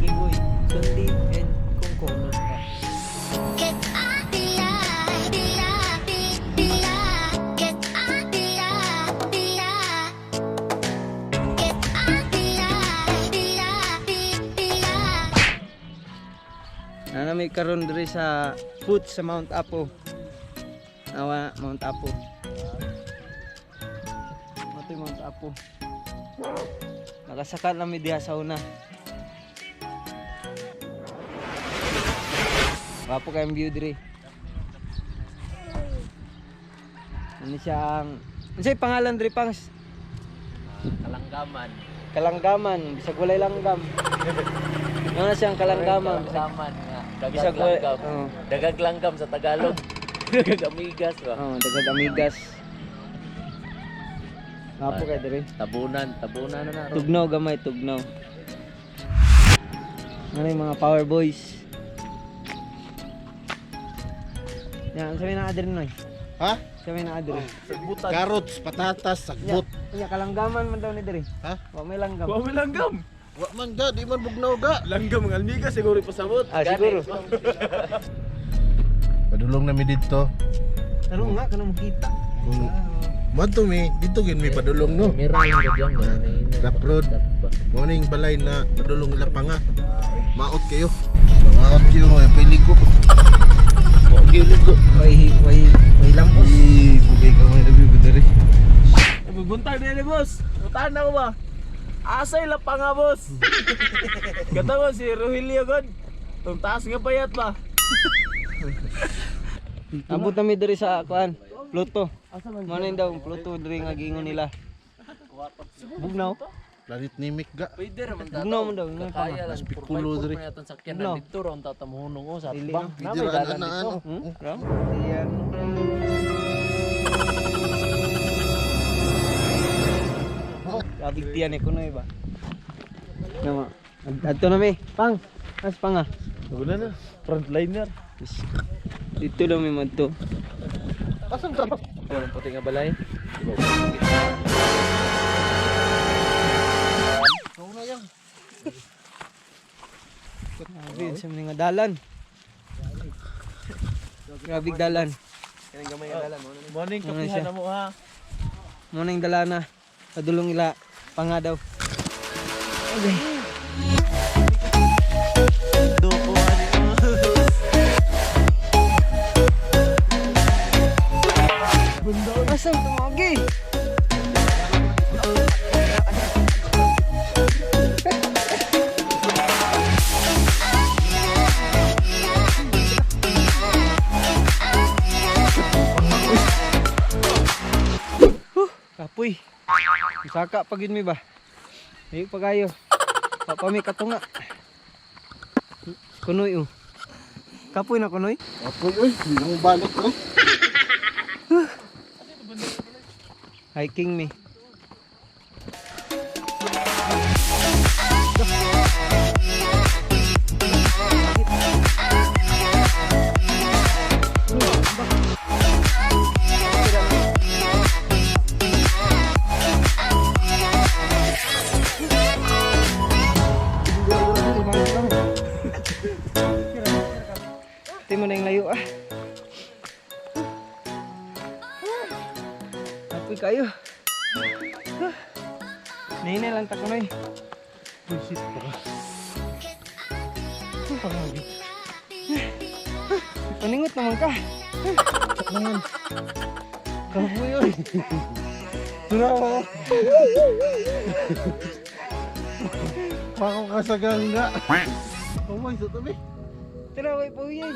giveaway. Sundi and Kongkong. May karon diri sa foot sa Mount Apo. Awa Mount Apo. Matoy Mount Apo. Nakasaka na mi diha sa una. Wapo kayong view diri. Ano siyang unsay pangalan diri Pangs? Kalanggaman. Kalanggaman, bisag walay langgam. Ano siyang kalanggaman? Kalanggaman nga. Bisag Dagag langgam. oh. Dagag langgam sa Tagalog. Dagag amigas ba? Oh, dagag amigas. Wapo kay diri. Tabunan na na. Tugnaw gamay, tugnaw. Ano yung mga power boys? Yan, sabi na adrin noy. Ha? Sabi na adrin. Sagbutan. Carrots, patatas, sagbot. Nya kalanggaman man daw ni diri. Ha? Wa may langgam. Wa may langgam. Wa man ga, di man bugnaw ga. Langgam ng amigas siguro pasabot. Ah, siguro. Padulong na mi dito. Ano nga kanang makita. Kung madto mi, dito gin mi padulong no. Mira lang gyud yan. Daprod. Morning balay na padulong nila pa nga. Maot kayo. Maot kayo ay piligo. Wa giligo. Way lampos. Bugay ka may review ko diri. Bubuntag din boss. Utahan na ko ba? Asay la pa nga boss. Kata mo si Rogelio god. Tung taas nga payat ba? Abot na mi diri sa kuan. Pluto. Mano daw Pluto diri nga gingon nila. Bugnaw. Lalit nimik ga. Pwede raman ta. Bugnaw man daw. Kaya lang Pikulo diri. Purpose sakyan No. na dito ron tatamuhunong ko sa Dili, bang. no? Na Dili may ra dalan na dito. ano. Ram? Yan. Kabig tiyan eh kunoy ba? Nama. Adto na mi. Pang. As pang ah. Wala na. Frontliner. Dito lang mi madto. Asan ka? Ang puti nga balay. Kau na yan. Grabe, sa mga dalan. Grabe dalan. Kanang gamay nga dalan. Morning Ano kapihan siya? na mo ha. Muna yung dalana. Padulong ila. Panga daw. Okay. Asam tumagi. Kapoy. Saka pagin mi ba? Ayok pagayo. Papami katunga. Kunoy oh. Kapoy na kunoy. Apoy oy, di mo balik ko. Hiking me. Ito mo na yung layo ah. Apoy kayo. Nahinay lang ta ko na eh. Bullshit pa ka. Paningot naman ka. Naman. Kapoy oy. Turawa. Pako ka sa gangga. Kamay sa tabi. Tiraway po yan.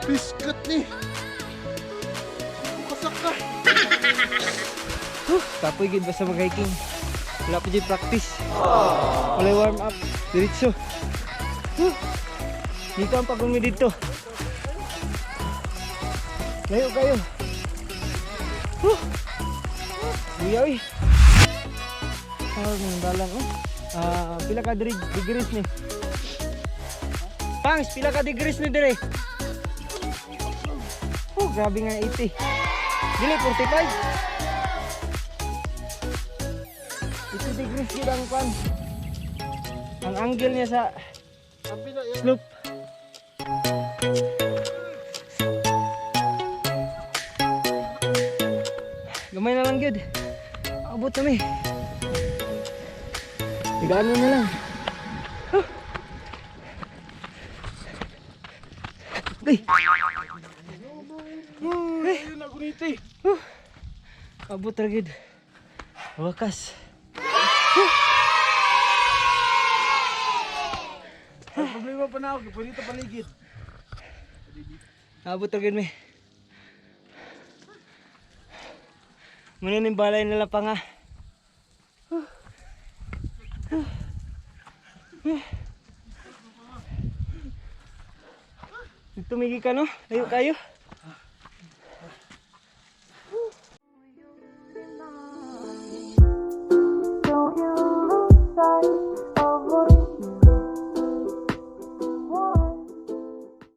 Biskat ni. Kasak ka. Kapoy gid basta mag-hiking. Wala pa dyan practice. Wala warm up. Diretso. Dito ang pagong dito. Layo kayo. Uy, uy. Ang dalang oh. Pila ka degrees ni? Pangs, pila ka degrees ni dire? Oh, grabe nga 80. Dili 45. 60 degrees yun ang kwan. Ang angle niya sa Sabi na yan. slope. Gamay na lang good. Abot kami. Higaan na lang. Ay! Ayun na guniti. Abot na good. Wakas. Ang problema pa na ako, pwede ito paligid. Abot na good, may. Muna yung balay nila pa nga. Tumigi ka no? Ayo kayo.